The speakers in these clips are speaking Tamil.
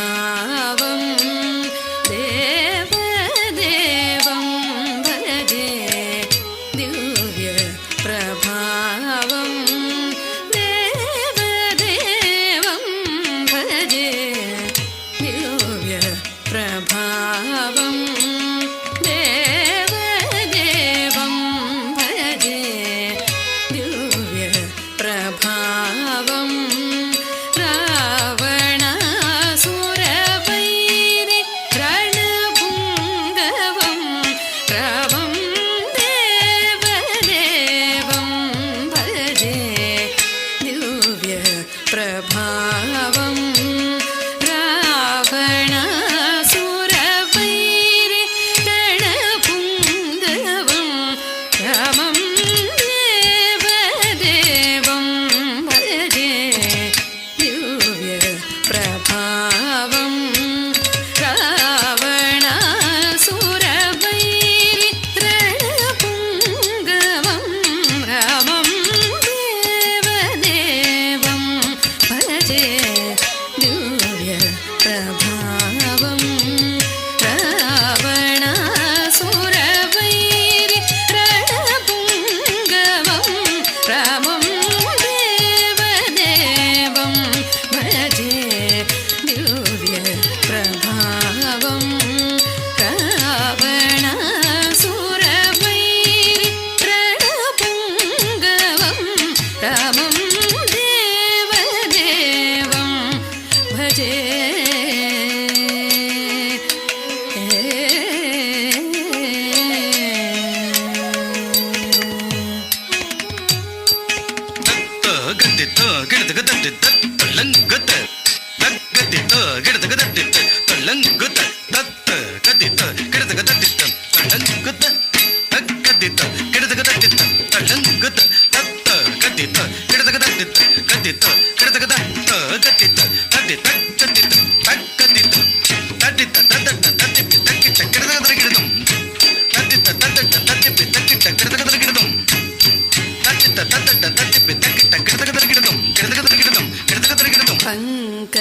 प्रभावं देवदेवं भजे दिव्य प्रभावं देवदेवं भजे दिव्य प्रभावं देवदेवं भजे दिव्य प्रभावं रावणासुरवैरि रणपुङ्गवं रवं देवदेवं भजे दिव्य प्रभावं रावणासुरवैरि रणपुङ्गवं रमं देवदेवं भजे दिव्य प्रभावं रावणासुरवैरि रणपुङ्गवं रमं देवदेवं भजे दिव्य प्रभावं रावणासुरवैरि रणपुङ्गवं रमं देवदेवं भजे दिव्य प्रभावं रावणासुरवैरि रणपुङ्गवं रमं देवदेवं भजे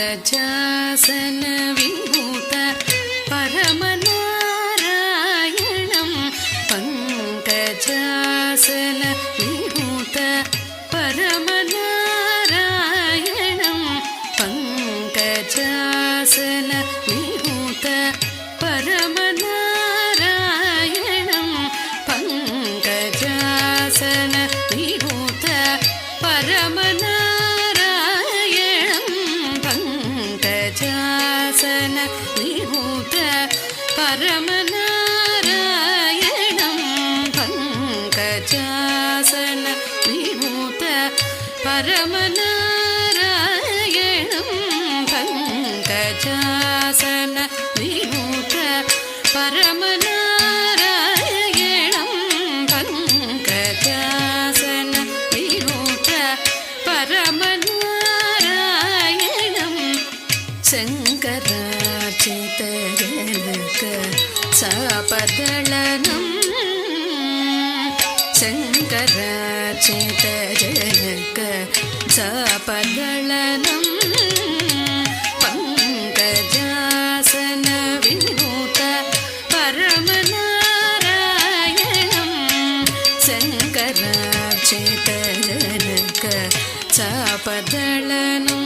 पंकजासन विभूत परमनारायणं पंकजासन विभूत परमनारायणं पंकजासन विभूत परमनारायणं पंकजासन विभूत परमनारायणं पंकजासन विभूत परमनारायणं पंकजासन विभूत परमनारायणं पंकजासन विभूत परमनारायणं पंकजासन विभूत परमनारायणं शङ्करार्चितजनक सपदलनं शङ्करार्चितजनक सपदलनं पंकजासन विभूत परमनारायणं शङ्करार्चितजनक सपदलनं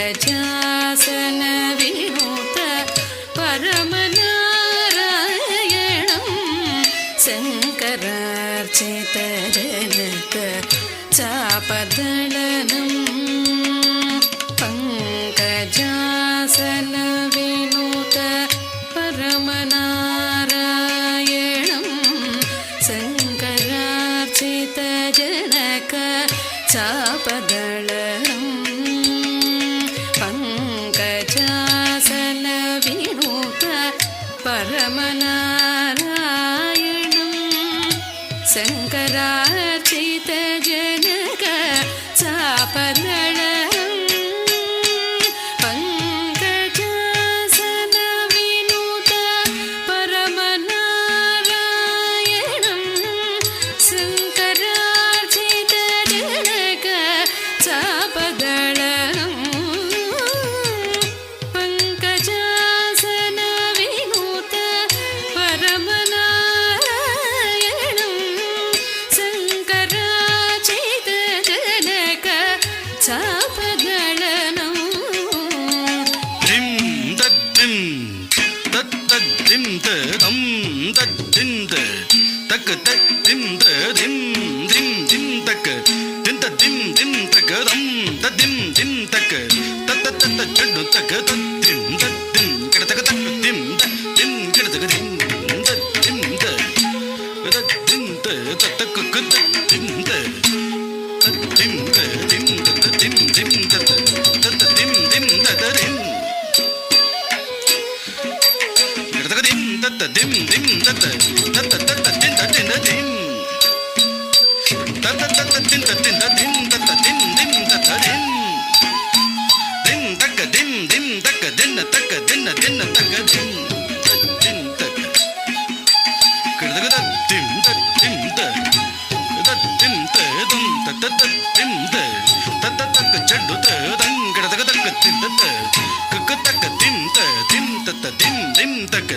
पंकजासन विभूत परमनारायणं शङ्करार्चितजनक चापदलनं पंकजासन विभूत परमनारायणं शङ्करार्चितजनक चापदलनं पंकजासन विभूत परमनारायणं शङ्करार्चितजनक चापदलनं पंकजासन विभूत परमनारायणं शङ्करार्चितजनक चापदलनं தம் திந்த தக்க திந்த திம் திம் திம் தக்க திந்த திம் திம் தக்க தம் திம் திம் தக்க தத்த தத்த செண்டு தக்க திம் திம் கிடத்தக்க தக்க திம் திம் கிடத்தக்க திம் திம் திம் தத்தக்க திம் திம் திம் தத்த திம் திம் தத்த தத்த திம் திம் தத்த திம் கிடத்தக்க திம் தத்த திம் திம் தத்த தத்த தத்த திம் திம் திம் தத்த தத்த திம் திம் திம் தத்த திம் திம் தத்த திம் திம் தக்க திம் திம் தக்க தின்ன தக்க தின்ன தின்ன தக்க திம் திம் தக்க கிடத்தக்க திம் திம் திம் தம் தத்த திம் தத்த தக்க செண்டு தங் கிடத்தக்க தக்க திம் கக்க தக்க திம் திம் தத்த திம் திம் தக்க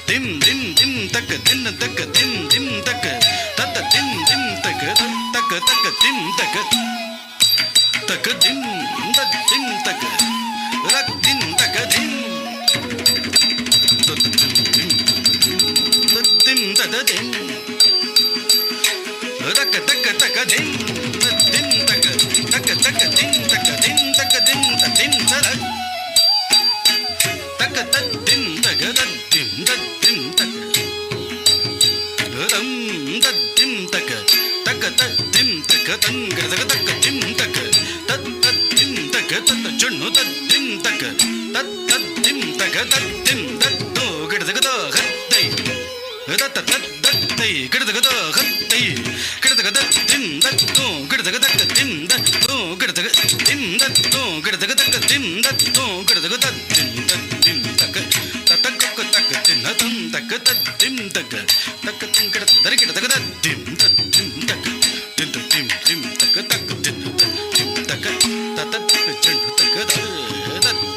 திம் திம் திம் தக்க தின்ன தக்க திம் திம் தக்க தத்த திம் திம் தக்க தக்க தக்க திம் தக்க தக்க திம் திம் தக்க திம் தக்க திம் திம் தத திம் தக்க தக்க தக்க திம் திம் தக்க தக்க தக்க திம் தக்க திம் தக்க திம் திம் தர தக்க திம் தக்க திம் திம் தக்க ரம் திம் தக்க தக்க திம் தக்க தங்க தக்க திம் தக்க தத்த திம் தக்க தத்த சொன்னு திம் தக்க தத்த திம் தக்க திம் தத்தோ கிடதக ஹத்தை தத்த தத்தை கிடதக ஹத்தை கிடதக திம் தத்தோ கிடதக தக்க திம் தத்தோ கிடதக திம் தத்தோ கிடதக தக்க திம் தத்தோ கிடதக திம் திம் தக்க தத்தக்க தக்க திம் தம் தக்க திம் தக்க தக்க திம் கிடத தரி கிடதக திம் திம் தக்க திம் திம் திம் தக்க தக்க திம் திம் தக்க தத்த செண்டு தக்க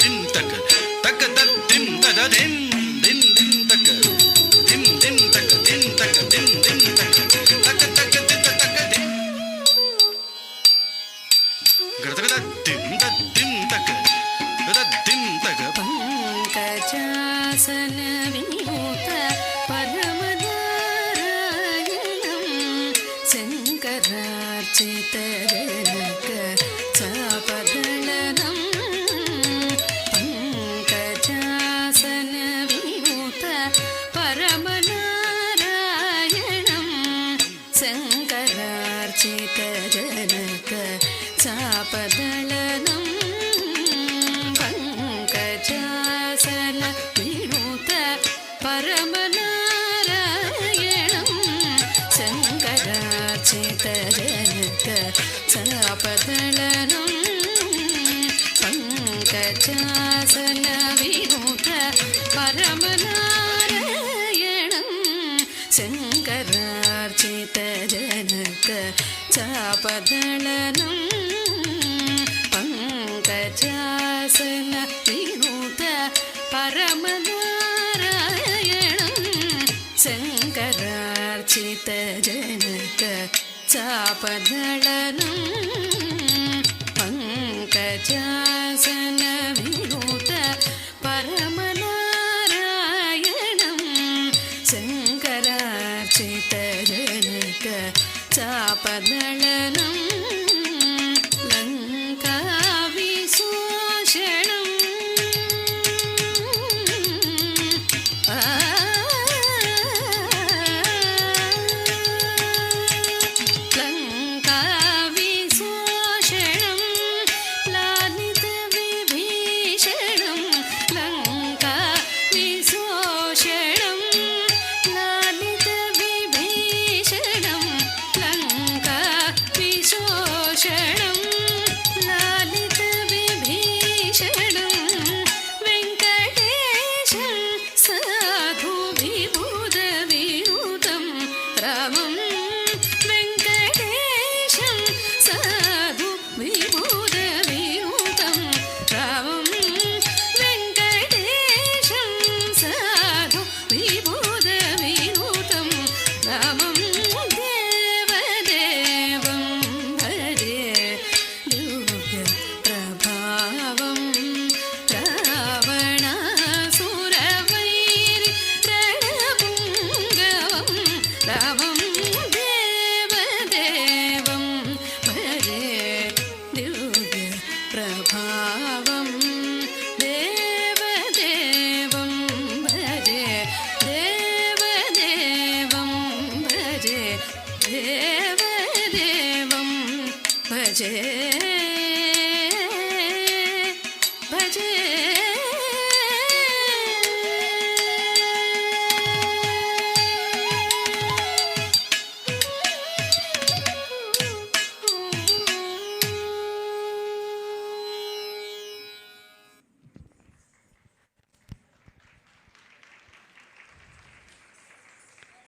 திம் தக்க தக்க திம் தத திம் திம் திம் தக்க திம் திம் தக்க திம் தக்க திம் திம் தக்க தக்க தக்க திம் தக்க திம் கிடதக திம் திம் தக்க திம் தக்க பங்கஜாசன வினோத பரமநாராயணம் சங்கரார்ச்சிதஜனக சாபதளனம் பங்கஜாசன வினோத பரமநாராயணம் சங்கரார்ச்சிதஜனக சாபதளனம் பங்கஜாசன வினோத பரமநாராயணம் சங்கரார்ச்சிதஜனக சாபதளனம் பங்கஜாசன வினோத பரமநாராயணம் சங்கரார்ச்சிதஜனக சாபதளனம் பங்கஜாசன வினோத பரமநாராயணம் சங்கரார்ச்சிதஜனக சாபதளனம் பங்கஜாசன வினோத பரமநாராயணம் சங்கரார்ச்சிதஜனக சாபதளனம் லங்கா விசோஷணம் லங்கா விசோஷணம் லாலித விபீ ಜಯ